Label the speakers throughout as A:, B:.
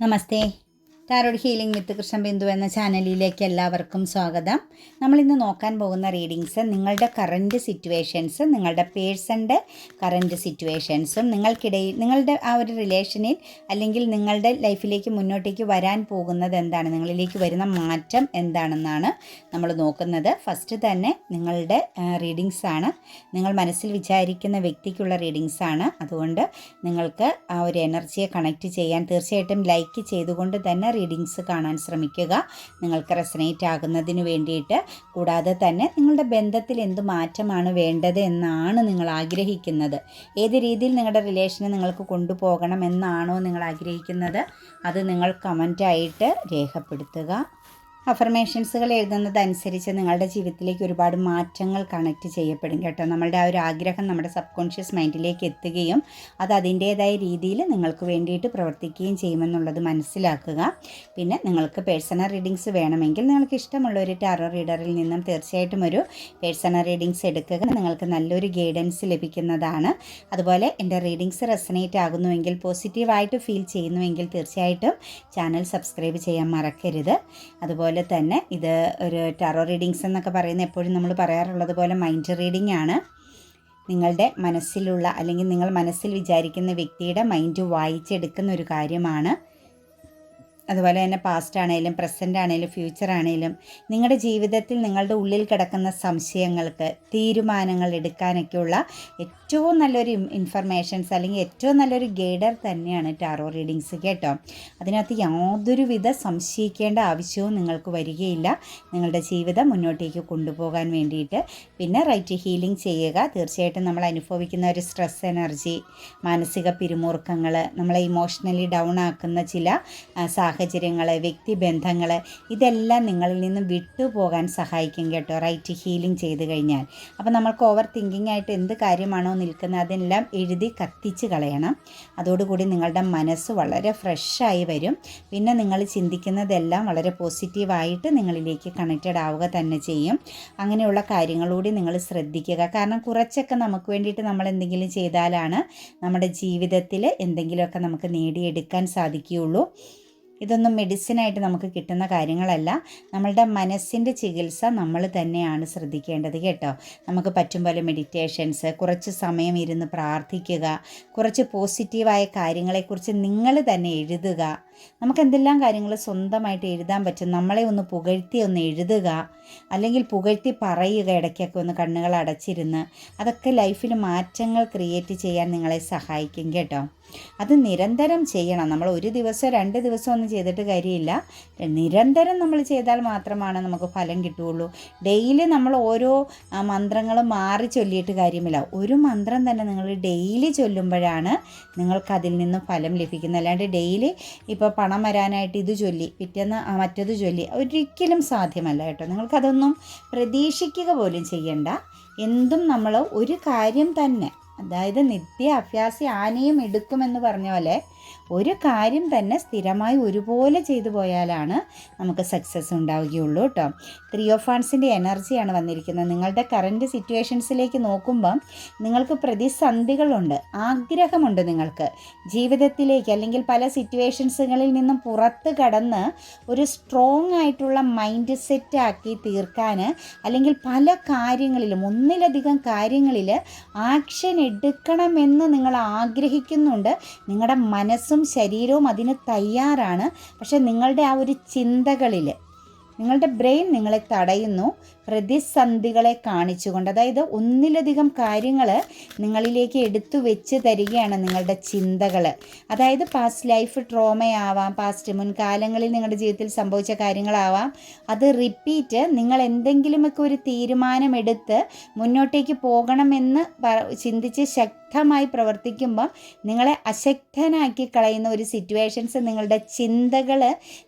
A: നമസ്തേ. Tarot healing വിത്ത് കൃഷ്ണബിന്ദു എന്ന ചാനലിലേക്ക് എല്ലാവർക്കും സ്വാഗതം. നമ്മളിന്ന് നോക്കാൻ പോകുന്ന റീഡിങ്സ് നിങ്ങളുടെ കറൻറ്റ് സിറ്റുവേഷൻസ്, നിങ്ങളുടെ പേഴ്സൻ്റെ കറൻറ്റ് സിറ്റുവേഷൻസും നിങ്ങൾക്കിടയിൽ നിങ്ങളുടെ ആ ഒരു റിലേഷനിൽ അല്ലെങ്കിൽ നിങ്ങളുടെ ലൈഫിലേക്ക് മുന്നോട്ടേക്ക് വരാൻ പോകുന്നത് എന്താണ്, നിങ്ങളിലേക്ക് വരുന്ന മാറ്റം എന്താണെന്നാണ് നമ്മൾ നോക്കുന്നത്. ഫസ്റ്റ് തന്നെ നിങ്ങളുടെ റീഡിങ്സാണ്, നിങ്ങൾ മനസ്സിൽ വിചാരിക്കുന്ന വ്യക്തിക്കുള്ള റീഡിങ്സാണ്. അതുകൊണ്ട് നിങ്ങൾക്ക് ആ ഒരു എനർജിയെ കണക്റ്റ് ചെയ്യാൻ തീർച്ചയായിട്ടും ലൈക്ക് ചെയ്തുകൊണ്ട് തന്നെ റീഡിങ്സ് കാണാൻ ശ്രമിക്കുക, നിങ്ങൾക്ക് റെസനേറ്റ് ആകുന്നതിന് വേണ്ടിയിട്ട്. കൂടാതെ തന്നെ നിങ്ങളുടെ ബന്ധത്തിൽ എന്ത് മാറ്റമാണ് വേണ്ടത് എന്നാണ് നിങ്ങൾ ആഗ്രഹിക്കുന്നത്, ഏത് രീതിയിൽ നിങ്ങളുടെ റിലേഷനെ നിങ്ങൾക്ക് കൊണ്ടുപോകണം എന്നാണോ നിങ്ങൾ ആഗ്രഹിക്കുന്നത്, അത് നിങ്ങൾ കമൻറ്റായിട്ട് രേഖപ്പെടുത്തുക. അഫർമേഷൻസുകൾ എഴുതുന്നതനുസരിച്ച് നിങ്ങളുടെ ജീവിതത്തിലേക്ക് ഒരുപാട് മാറ്റങ്ങൾ കണക്റ്റ് ചെയ്യപ്പെടും കേട്ടോ. നമ്മളുടെ ആ ഒരു ആഗ്രഹം നമ്മുടെ സബ് കോൺഷ്യസ് മൈൻഡിലേക്ക് എത്തുകയും അത് അതിൻ്റേതായ രീതിയിൽ നിങ്ങൾക്ക് വേണ്ടിയിട്ട് പ്രവർത്തിക്കുകയും ചെയ്യുമെന്നുള്ളത് മനസ്സിലാക്കുക. പിന്നെ നിങ്ങൾക്ക് പേഴ്സണൽ റീഡിങ്സ് വേണമെങ്കിൽ നിങ്ങൾക്ക് ഇഷ്ടമുള്ള ഒരു ടാറോ റീഡറിൽ നിന്നും തീർച്ചയായിട്ടും ഒരു പേഴ്സണൽ റീഡിങ്സ് എടുക്കുക, നിങ്ങൾക്ക് നല്ലൊരു ഗൈഡൻസ് ലഭിക്കുന്നതാണ്. അതുപോലെ എൻ്റെ റീഡിങ്സ് റെസനേറ്റ് ആകുന്നുവെങ്കിൽ, പോസിറ്റീവായിട്ട് ഫീൽ ചെയ്യുന്നുവെങ്കിൽ തീർച്ചയായിട്ടും ചാനൽ സബ്സ്ക്രൈബ് ചെയ്യാൻ മറക്കരുത്. അതുപോലെ തന്നെ ഇത് ഒരു ടാറോ റീഡിങ്സ് എന്നൊക്കെ പറയുന്നത് എപ്പോഴും നമ്മൾ പറയാറുള്ളത് പോലെ മൈൻഡ് റീഡിംഗ് ആണ്. നിങ്ങളുടെ മനസ്സിലുള്ള അല്ലെങ്കിൽ നിങ്ങൾ മനസ്സിൽ വിചാരിക്കുന്ന വ്യക്തിയുടെ മൈൻഡ് വായിച്ചെടുക്കുന്ന ഒരു കാര്യമാണ്. അതുപോലെ തന്നെ പാസ്റ്റ് ആണെങ്കിലും പ്രസൻ്റ് ആണെങ്കിലും ഫ്യൂച്ചർ ആണെങ്കിലും നിങ്ങളുടെ ജീവിതത്തിൽ നിങ്ങളുടെ ഉള്ളിൽ കിടക്കുന്ന സംശയങ്ങൾക്ക് തീരുമാനങ്ങൾ എടുക്കാനൊക്കെയുള്ള ഏറ്റവും നല്ലൊരു ഇൻഫർമേഷൻസ് അല്ലെങ്കിൽ ഏറ്റവും നല്ലൊരു ഗൈഡർ തന്നെയാണ് ടാറോ റീഡിങ്സ് കേട്ടോ. അതിനകത്ത് യാതൊരുവിധ സംശയിക്കേണ്ട ആവശ്യവും നിങ്ങൾക്ക് വരികയില്ല നിങ്ങളുടെ ജീവിതം മുന്നോട്ടേക്ക് കൊണ്ടുപോകാൻ വേണ്ടിയിട്ട്. പിന്നെ റൈറ്റ് ഹീലിംഗ് ചെയ്യുക. തീർച്ചയായിട്ടും നമ്മൾ അനുഭവിക്കുന്ന ഒരു സ്ട്രെസ് എനർജി, മാനസിക പിരിമുറുക്കങ്ങൾ, നമ്മളെ ഇമോഷണലി ഡൗൺ ആക്കുന്ന ചില സാഹചര്യങ്ങൾ, വ്യക്തിബന്ധങ്ങൾ, ഇതെല്ലാം നിങ്ങളിൽ നിന്ന് വിട്ടുപോകാൻ സഹായിക്കും കേട്ടോ റൈറ്റ് ഹീലിംഗ് ചെയ്ത് കഴിഞ്ഞാൽ. അപ്പോൾ നമ്മൾക്ക് ഓവർ തിങ്കിങ് ആയിട്ട് എന്ത് കാര്യമാണോ നിൽക്കുന്നത് അതെല്ലാം എഴുതി കത്തിച്ച് കളയണം. അതോടുകൂടി നിങ്ങളുടെ മനസ്സ് വളരെ ഫ്രഷായി വരും. പിന്നെ നിങ്ങൾ ചിന്തിക്കുന്നതെല്ലാം വളരെ പോസിറ്റീവായിട്ട് നിങ്ങളിലേക്ക് കണക്റ്റഡ് ആവുക തന്നെ ചെയ്യും. അങ്ങനെയുള്ള കാര്യങ്ങളൂടി നിങ്ങൾ ശ്രദ്ധിക്കുക. കാരണം കുറച്ചൊക്കെ നമുക്ക് വേണ്ടിയിട്ട് നമ്മൾ എന്തെങ്കിലും ചെയ്താലാണ് നമ്മുടെ ജീവിതത്തിൽ എന്തെങ്കിലുമൊക്കെ നമുക്ക് നേടിയെടുക്കാൻ സാധിക്കുകയുള്ളൂ. ഇതൊന്നും മെഡിസിനായിട്ട് നമുക്ക് കിട്ടുന്ന കാര്യങ്ങളല്ല. നമ്മളുടെ മനസ്സിൻ്റെ ചികിത്സ നമ്മൾ തന്നെയാണ് ശ്രദ്ധിക്കേണ്ടത് കേട്ടോ. നമുക്ക് പറ്റും പോലെ മെഡിറ്റേഷൻസ്, കുറച്ച് സമയം ഇരുന്ന് പ്രാർത്ഥിക്കുക, കുറച്ച് പോസിറ്റീവായ കാര്യങ്ങളെക്കുറിച്ച് നിങ്ങൾ തന്നെ എഴുതുക. നമുക്ക് എന്തെല്ലാം കാര്യങ്ങൾ സ്വന്തമായിട്ട് എഴുതാൻ പറ്റും, നമ്മളെ ഒന്ന് പുകഴ്ത്തി ഒന്ന് എഴുതുക, അല്ലെങ്കിൽ പുകഴ്ത്തി പറയുക ഇടയ്ക്കൊക്കെ ഒന്ന് കണ്ണുകൾ അടച്ചിരുന്ന്. അതൊക്കെ ലൈഫിൽ മാറ്റങ്ങൾ ക്രിയേറ്റ് ചെയ്യാൻ നിങ്ങളെ സഹായിക്കും കേട്ടോ. അത് നിരന്തരം ചെയ്യണം. നമ്മൾ ഒരു ദിവസം 2 ദിവസം ഒന്നും ചെയ്തിട്ട് കാര്യമില്ല, നിരന്തരം നമ്മൾ ചെയ്താൽ മാത്രമാണ് നമുക്ക് ഫലം കിട്ടുകയുള്ളൂ. ഡെയിലി നമ്മൾ ഓരോ മന്ത്രങ്ങളും മാറി ചൊല്ലിയിട്ട് കാര്യമില്ല. ഒരു മന്ത്രം തന്നെ നിങ്ങൾ ഡെയിലി ചൊല്ലുമ്പോഴാണ് നിങ്ങൾക്കതിൽ നിന്ന് ഫലം ലഭിക്കുന്നത്. അല്ലാണ്ട് ഡെയിലി ഇപ്പോൾ പണം വരാനായിട്ട് ഇത് ചൊല്ലി പിറ്റേന്ന് മറ്റത് ചൊല്ലി ഒരിക്കലും സാധ്യമല്ല കേട്ടോ. നിങ്ങൾക്കതൊന്നും പ്രതീക്ഷിക്കുക പോലും ചെയ്യണ്ട. എന്തും നമ്മൾ ഒരു കാര്യം തന്നെ, അതായത് നിത്യ അഭ്യാസി ആനയും എടുക്കുമെന്ന് പറഞ്ഞ പോലെ ഒരു കാര്യം തന്നെ സ്ഥിരമായി ഒരുപോലെ ചെയ്തു പോയാലാണ് നമുക്ക് സക്സസ് ഉണ്ടാവുകയുള്ളൂ കേട്ടോ. 3 ഓഫ് വാൻഡ്സിൻ്റെ എനർജിയാണ് വന്നിരിക്കുന്നത്. നിങ്ങളുടെ കറൻറ്റ് സിറ്റുവേഷൻസിലേക്ക് നോക്കുമ്പം നിങ്ങൾക്ക് പ്രതിസന്ധികളുണ്ട്, ആഗ്രഹമുണ്ട് നിങ്ങൾക്ക് ജീവിതത്തിലേക്ക് അല്ലെങ്കിൽ പല സിറ്റുവേഷൻസുകളിൽ നിന്നും പുറത്ത് കടന്ന് ഒരു സ്ട്രോങ് ആയിട്ടുള്ള മൈൻഡ് സെറ്റാക്കി തീർക്കാൻ, അല്ലെങ്കിൽ പല കാര്യങ്ങളിലും ഒന്നിലധികം കാര്യങ്ങളിൽ ആക്ഷൻ എടുക്കണമെന്ന് നിങ്ങൾ ആഗ്രഹിക്കുന്നുണ്ട്. നിങ്ങളുടെ മനസ്സും ശരീരവും അതിന് തയ്യാറാണ്. പക്ഷെ നിങ്ങളുടെ ആ ഒരു ചിന്തകളിൽ നിങ്ങളുടെ ബ്രെയിൻ നിങ്ങളെ തടയുന്നു, പ്രതിസന്ധികളെ കാണിച്ചുകൊണ്ട്. അതായത് ഒന്നിലധികം കാര്യങ്ങൾ നിങ്ങളിലേക്ക് എടുത്തു വെച്ച് തരികയാണ് നിങ്ങളുടെ ചിന്തകൾ. അതായത് പാസ്റ്റ് ലൈഫ് ട്രോമയാവാം, പാസ്റ്റ് മുൻകാലങ്ങളിൽ നിങ്ങളുടെ ജീവിതത്തിൽ സംഭവിച്ച കാര്യങ്ങളാവാം. അത് റിപ്പീറ്റ് നിങ്ങൾ എന്തെങ്കിലുമൊക്കെ ഒരു തീരുമാനമെടുത്ത് മുന്നോട്ടേക്ക് പോകണമെന്ന് ചിന്തിച്ച് ശക്തമായി പ്രവർത്തിക്കുമ്പോൾ നിങ്ങളെ അശക്തനാക്കി കളയുന്ന ഒരു സിറ്റുവേഷൻസ് നിങ്ങളുടെ ചിന്തകൾ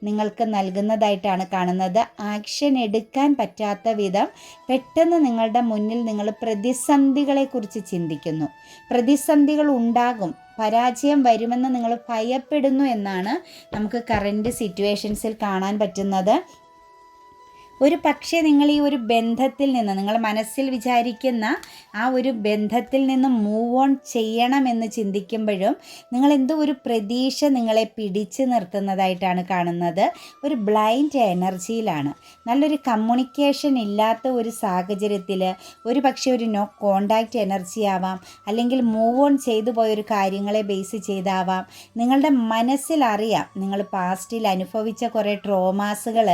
A: നിങ്ങൾക്ക് നൽകുന്നതായിട്ടാണ് കാണുന്നത്. ആക്ഷൻ എടുക്കാൻ പറ്റാത്ത വിധം പെട്ടെന്ന് നിങ്ങളുടെ മുന്നിൽ നിങ്ങൾ പ്രതിസന്ധികളെക്കുറിച്ച് ചിന്തിക്കുന്നു. പ്രതിസന്ധികൾ ഉണ്ടാകും, പരാജയം വരുമെന്ന് നിങ്ങൾ ഭയപ്പെടുന്നു എന്നാണ് നമുക്ക് കറൻറ്റ് സിറ്റുവേഷൻസിൽ കാണാൻ പറ്റുന്നത്. ഒരു പക്ഷേ നിങ്ങൾ ഈ ഒരു ബന്ധത്തിൽ നിന്ന്, നിങ്ങൾ മനസ്സിൽ വിചാരിക്കുന്ന ആ ഒരു ബന്ധത്തിൽ നിന്ന് മൂവ് ഓൺ ചെയ്യണമെന്ന് ചിന്തിക്കുമ്പോഴും നിങ്ങൾ എന്തോ ഒരു പ്രതീക്ഷ നിങ്ങളെ പിടിച്ചു നിർത്തുന്നതായിട്ടാണ് കാണുന്നത്. ഒരു ബ്ലൈൻഡ് എനർജിയിലാണ്. നല്ലൊരു കമ്മ്യൂണിക്കേഷൻ ഇല്ലാത്ത ഒരു സാഹചര്യത്തിൽ ഒരു പക്ഷേ ഒരു നോ കോണ്ടാക്റ്റ് എനർജി ആവാം, അല്ലെങ്കിൽ മൂവ് ഓൺ ചെയ്തു പോയൊരു കാര്യങ്ങളെ ബേസ് ചെയ്താവാം. നിങ്ങളുടെ മനസ്സിലറിയാം, നിങ്ങൾ പാസ്റ്റിൽ അനുഭവിച്ച കുറേ ട്രോമാസുകൾ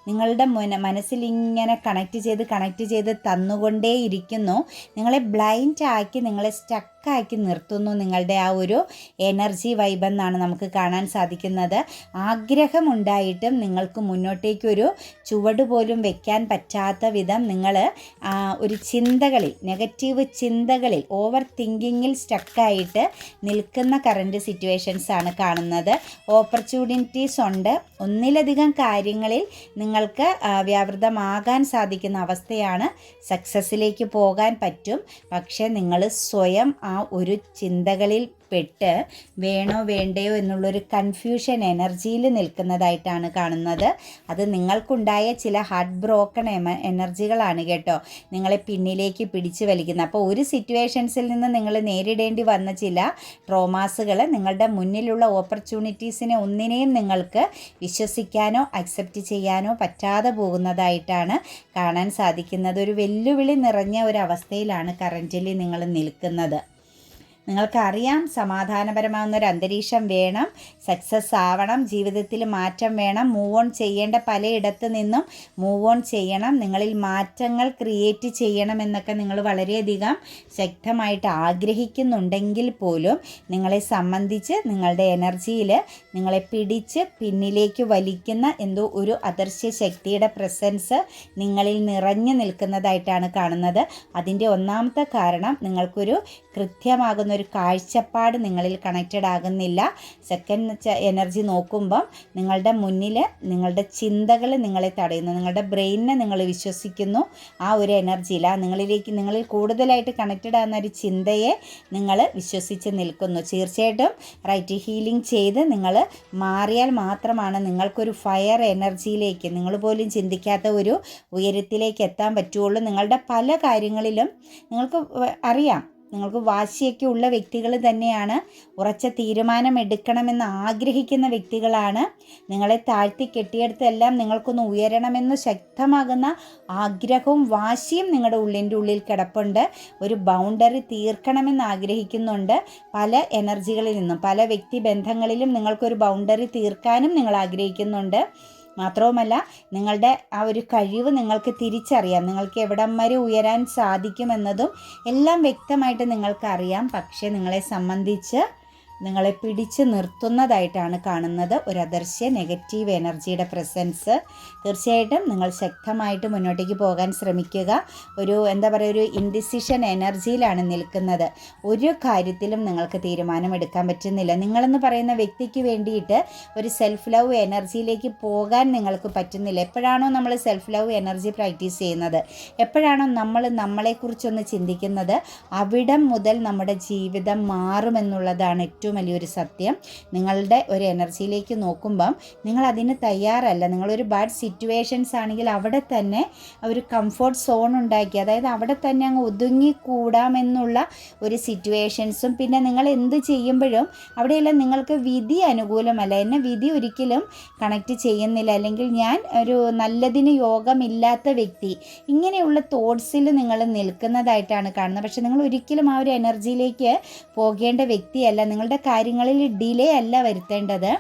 A: നിങ്ങളുടെ മനസ്സിൽ ഇങ്ങനെ കണക്റ്റ് ചെയ്ത് തന്നുകൊണ്ടേയിരിക്കുന്നു. നിങ്ങളെ ബ്ലൈൻഡ് ആക്കി, നിങ്ങളെ സ്റ്റക്കാക്കി നിർത്തുന്നു നിങ്ങളുടെ ആ ഒരു എനർജി വൈബ് എന്നാണ് നമുക്ക് കാണാൻ സാധിക്കുന്നത്. ആഗ്രഹമുണ്ടായിട്ടും നിങ്ങൾക്ക് മുന്നോട്ടേക്കൊരു ചുവട് പോലും വെക്കാൻ പറ്റാത്ത വിധം നിങ്ങൾ ഒരു ചിന്തകളിൽ, നെഗറ്റീവ് ചിന്തകളിൽ, ഓവർ തിങ്കിങ്ങിൽ സ്റ്റക്കായിട്ട് നിൽക്കുന്ന കറൻറ്റ് സിറ്റുവേഷൻസ് ആണ് കാണുന്നത്. ഓപ്പർച്യൂണിറ്റീസ് ഉണ്ട്. ഒന്നിലധികം കാര്യങ്ങളിൽ നിങ്ങൾക്ക് വ്യാപൃതമാകാൻ സാധിക്കുന്ന അവസ്ഥയാണ്. സക്സസ്സിലേക്ക് പോകാൻ പറ്റും. പക്ഷേ നിങ്ങൾ സ്വയം ആ ഒരു ചിന്തകളിൽ പെട്ട് വേണോ വേണ്ടയോ എന്നുള്ളൊരു കൺഫ്യൂഷൻ എനർജിയിൽ നിൽക്കുന്നതായിട്ടാണ് കാണുന്നത്. അത് നിങ്ങൾക്കുണ്ടായ ചില ഹാർട്ട് ബ്രോക്കൺ എനർജികളാണ് കേട്ടോ, നിങ്ങളെ പിന്നിലേക്ക് പിടിച്ചു വലിക്കുന്നത്. അപ്പോൾ ഒരു സിറ്റുവേഷൻസിൽ നിന്ന് നിങ്ങൾ നേരിടേണ്ടി വന്ന ചില ട്രോമാസുകൾ, നിങ്ങളുടെ മുന്നിലുള്ള ഓപ്പർച്യൂണിറ്റീസിനെ ഒന്നിനെയും നിങ്ങൾക്ക് വിശ്വസിക്കാനോ അക്സെപ്റ്റ് ചെയ്യാനോ പറ്റാതെ പോകുന്നതായിട്ടാണ് കാണാൻ സാധിക്കുന്നത്. ഒരു വെല്ലുവിളി നിറഞ്ഞ ഒരു അവസ്ഥയിലാണ് കറൻ്റിലി നിങ്ങൾ നിൽക്കുന്നത്. നിങ്ങൾക്കറിയാം, സമാധാനപരമാകുന്ന ഒരു അന്തരീക്ഷം വേണം, സക്സസ് ആവണം, ജീവിതത്തിൽ മാറ്റം വേണം, മൂവ് ഓൺ ചെയ്യേണ്ട പലയിടത്തു നിന്നും മൂവ് ഓൺ ചെയ്യണം, നിങ്ങളിൽ മാറ്റങ്ങൾ ക്രിയേറ്റ് ചെയ്യണമെന്നൊക്കെ നിങ്ങൾ വളരെയധികം ശക്തമായിട്ട് ആഗ്രഹിക്കുന്നുണ്ടെങ്കിൽ പോലും നിങ്ങളെ സംബന്ധിച്ച് നിങ്ങളുടെ എനർജിയിൽ നിങ്ങളെ പിടിച്ച് പിന്നിലേക്ക് വലിക്കുന്ന എന്തോ ഒരു അദൃശ്യ ശക്തിയുടെ പ്രസൻസ് നിങ്ങളിൽ നിറഞ്ഞു നിൽക്കുന്നതായിട്ടാണ് കാണുന്നത്. അതിൻ്റെ ഒന്നാമത്തെ കാരണം നിങ്ങൾക്കൊരു കൃത്യമാകുന്ന ഒരു കാഴ്ചപ്പാട് നിങ്ങളിൽ കണക്റ്റഡ് ആകുന്നില്ല. സെക്കൻഡ് എനർജി നോക്കുമ്പം നിങ്ങളുടെ മുന്നിൽ നിങ്ങളുടെ ചിന്തകൾ നിങ്ങളെ തടയുന്നു. നിങ്ങളുടെ ബ്രെയിനിനെ നിങ്ങൾ വിശ്വസിക്കുന്നു. ആ ഒരു എനർജിയിൽ, നിങ്ങളിൽ കൂടുതലായിട്ട് കണക്റ്റഡ് ആകുന്ന ഒരു ചിന്തയെ നിങ്ങൾ വിശ്വസിച്ച് നിൽക്കുന്നു. തീർച്ചയായിട്ടും റൈറ്റ് ഹീലിംഗ് ചെയ്ത് നിങ്ങൾ മാറിയാൽ മാത്രമാണ് നിങ്ങൾക്കൊരു ഫയർ എനർജിയിലേക്ക്, നിങ്ങൾ പോലും ചിന്തിക്കാത്ത ഒരു ഉയരത്തിലേക്ക് എത്താൻ പറ്റുള്ളൂ. നിങ്ങളുടെ പല കാര്യങ്ങളിലും നിങ്ങൾക്ക് അറിയാം, നിങ്ങൾക്ക് വാശിയൊക്കെ ഉള്ള വ്യക്തികൾ തന്നെയാണ്. ഉറച്ച തീരുമാനം എടുക്കണമെന്ന് ആഗ്രഹിക്കുന്ന വ്യക്തികളാണ്. നിങ്ങളെ താഴ്ത്തി കെട്ടിയെടുത്തെല്ലാം നിങ്ങൾക്കൊന്ന് ഉയരണമെന്ന് ശക്തമാകുന്ന ആഗ്രഹവും വാശിയും നിങ്ങളുടെ ഉള്ളിൻ്റെ ഉള്ളിൽ കിടപ്പുണ്ട്. ഒരു ബൗണ്ടറി തീർക്കണമെന്ന് ആഗ്രഹിക്കുന്നുണ്ട്. പല എനർജികളിൽ നിന്നും, പല വ്യക്തിബന്ധങ്ങളിലും നിങ്ങൾക്കൊരു ബൗണ്ടറി തീർക്കാനും നിങ്ങൾ ആഗ്രഹിക്കുന്നുണ്ട്. മാത്രവുമല്ല, നിങ്ങളുടെ ആ ഒരു കഴിവ് നിങ്ങൾക്ക് തിരിച്ചറിയാം, നിങ്ങൾക്ക് എവിടം വരെ ഉയരാൻ സാധിക്കുമെന്നതും എല്ലാം വ്യക്തമായിട്ട് നിങ്ങൾക്കറിയാം. പക്ഷേ നിങ്ങളെ സംബന്ധിച്ച് നിങ്ങളെ പിടിച്ച് നിർത്തുന്നതായിട്ടാണ് കാണുന്നത് ഒരു അദൃശ്യ നെഗറ്റീവ് എനർജിയുടെ പ്രസൻസ്. തീർച്ചയായിട്ടും നിങ്ങൾ ശക്തമായിട്ട് മുന്നോട്ടേക്ക് പോകാൻ ശ്രമിക്കുക. ഒരു ഒരു ഇൻഡിസിഷൻ എനർജിയിലാണ് നിൽക്കുന്നത്. ഒരു കാര്യത്തിലും നിങ്ങൾക്ക് തീരുമാനമെടുക്കാൻ പറ്റുന്നില്ല. നിങ്ങളെന്ന് പറയുന്ന വ്യക്തിക്ക് വേണ്ടിയിട്ട് ഒരു സെൽഫ് ലവ് എനർജിയിലേക്ക് പോകാൻ നിങ്ങൾക്ക് പറ്റുന്നില്ല. എപ്പോഴാണോ നമ്മൾ സെൽഫ് ലവ് എനർജി പ്രാക്ടീസ് ചെയ്യുന്നത്, എപ്പോഴാണോ നമ്മൾ നമ്മളെക്കുറിച്ചൊന്ന് ചിന്തിക്കുന്നത്, അവിടം മുതൽ നമ്മുടെ ജീവിതം മാറുമെന്നുള്ളതാണ് ഏറ്റവും വലിയൊരു സത്യം. നിങ്ങളുടെ ഒരു എനർജിയിലേക്ക് നോക്കുമ്പം നിങ്ങൾ അതിന് തയ്യാറല്ല. നിങ്ങളൊരു ബാഡ് സിറ്റുവേഷൻസ് ആണെങ്കിൽ അവിടെ തന്നെ ഒരു കംഫർട്ട് സോൺ ഉണ്ടാക്കി, അതായത് അവിടെ തന്നെ അങ്ങ് ഒതുങ്ങിക്കൂടാമെന്നുള്ള ഒരു സിറ്റുവേഷൻസും, പിന്നെ നിങ്ങൾ എന്ത് ചെയ്യുമ്പോഴും അവിടെയെല്ലാം നിങ്ങൾക്ക് വിധി അനുകൂലമല്ല, എന്നെ വിധി ഒരിക്കലും കണക്റ്റ് ചെയ്യുന്നില്ല, അല്ലെങ്കിൽ ഞാൻ ഒരു നല്ലതിന് യോഗമില്ലാത്ത വ്യക്തി, ഇങ്ങനെയുള്ള തോട്ട്സിൽ നിങ്ങൾ നിൽക്കുന്നതായിട്ടാണ് കാണുന്നത്. പക്ഷേ നിങ്ങൾ ഒരിക്കലും ആ ഒരു എനർജിയിലേക്ക് പോകേണ്ട വ്യക്തിയല്ല. നിങ്ങളുടെ കാര്യങ്ങളിൽ ഡിലേ അല്ല വരുത്തേണ്ടത്.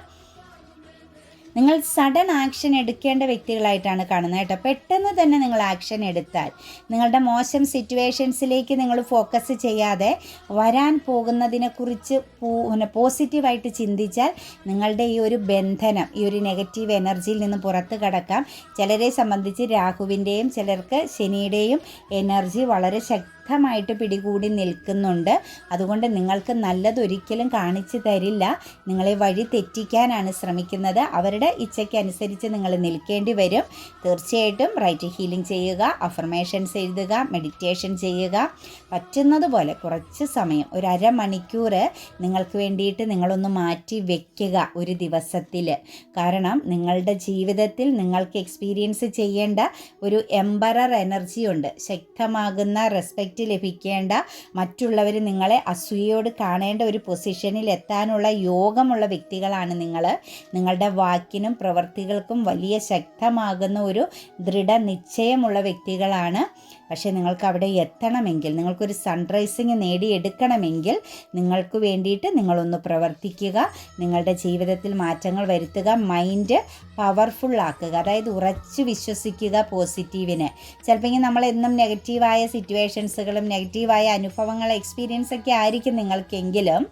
A: നിങ്ങൾ സഡൻ ആക്ഷൻ എടുക്കേണ്ട വ്യക്തികളായിട്ടാണ് കാണുന്നത് കേട്ടോ. പെട്ടെന്ന് തന്നെ നിങ്ങൾ ആക്ഷൻ എടുത്താൽ, നിങ്ങളുടെ മോശം സിറ്റുവേഷൻസിലേക്ക് നിങ്ങൾ ഫോക്കസ് ചെയ്യാതെ വരാൻ പോകുന്നതിനെക്കുറിച്ച് പോസിറ്റീവായിട്ട് ചിന്തിച്ചാൽ നിങ്ങളുടെ ഈ ഒരു ബന്ധനം, ഈ ഒരു നെഗറ്റീവ് എനർജിയിൽ നിന്ന് പുറത്ത് കടക്കാം. ചിലരെ സംബന്ധിച്ച് രാഹുവിൻ്റെയും ചിലർക്ക് ശനിയുടെയും എനർജി വളരെ ശക്തമായിട്ട് പിടികൂടി നിൽക്കുന്നുണ്ട്. അതുകൊണ്ട് നിങ്ങൾക്ക് നല്ലതൊരിക്കലും കാണിച്ചു തരില്ല. നിങ്ങളെ വഴി തെറ്റിക്കാനാണ് ശ്രമിക്കുന്നത്. അവരുടെ ഇച്ഛയ്ക്കനുസരിച്ച് നിങ്ങൾ നിൽക്കേണ്ടി വരും. തീർച്ചയായിട്ടും റൈറ്റ് ഹീലിംഗ് ചെയ്യുക, അഫർമേഷൻസ് എഴുതുക, മെഡിറ്റേഷൻ ചെയ്യുക. പറ്റുന്നത് പോലെ കുറച്ച് സമയം, ഒരു അരമണിക്കൂർ നിങ്ങൾക്ക് വേണ്ടിയിട്ട് നിങ്ങളൊന്ന് മാറ്റി വെക്കുക ഒരു ദിവസത്തിൽ. കാരണം നിങ്ങളുടെ ജീവിതത്തിൽ നിങ്ങൾക്ക് എക്സ്പീരിയൻസ് ചെയ്യേണ്ട ഒരു എംപറർ എനർജി ഉണ്ട്. ശക്തമാകുന്ന റെസ്പെക്റ്റ് ലഭിക്കേണ്ട, മറ്റുള്ളവർ നിങ്ങളെ അസൂയയോട് കാണേണ്ട ഒരു പൊസിഷനിൽ എത്താനുള്ള യോഗമുള്ള വ്യക്തികളാണ് നിങ്ങൾ. നിങ്ങളുടെ വാക്കിനും പ്രവൃത്തികൾക്കും വലിയ ശക്തമാകുന്ന ഒരു ദൃഢനിശ്ചയമുള്ള വ്യക്തികളാണ്. പക്ഷേ നിങ്ങൾക്ക് അവിടെ എത്തണമെങ്കിൽ, നിങ്ങൾക്കൊരു സൺറൈസിങ് നേടിയെടുക്കണമെങ്കിൽ നിങ്ങൾക്ക് വേണ്ടിയിട്ട് നിങ്ങളൊന്ന് പ്രവർത്തിക്കുക, നിങ്ങളുടെ ജീവിതത്തിൽ മാറ്റങ്ങൾ വരുത്തുക, മൈൻഡ് പവർഫുള്ളാക്കുക. അതായത് ഉറച്ചു വിശ്വസിക്കുക പോസിറ്റീവിനെ. ചിലപ്പോൾ നമ്മളെന്നും നെഗറ്റീവായ സിറ്റുവേഷൻസുകളും നെഗറ്റീവായ അനുഭവങ്ങൾ എക്സ്പീരിയൻസ് ഒക്കെ ആയിരിക്കും നിങ്ങൾക്കെങ്കിലും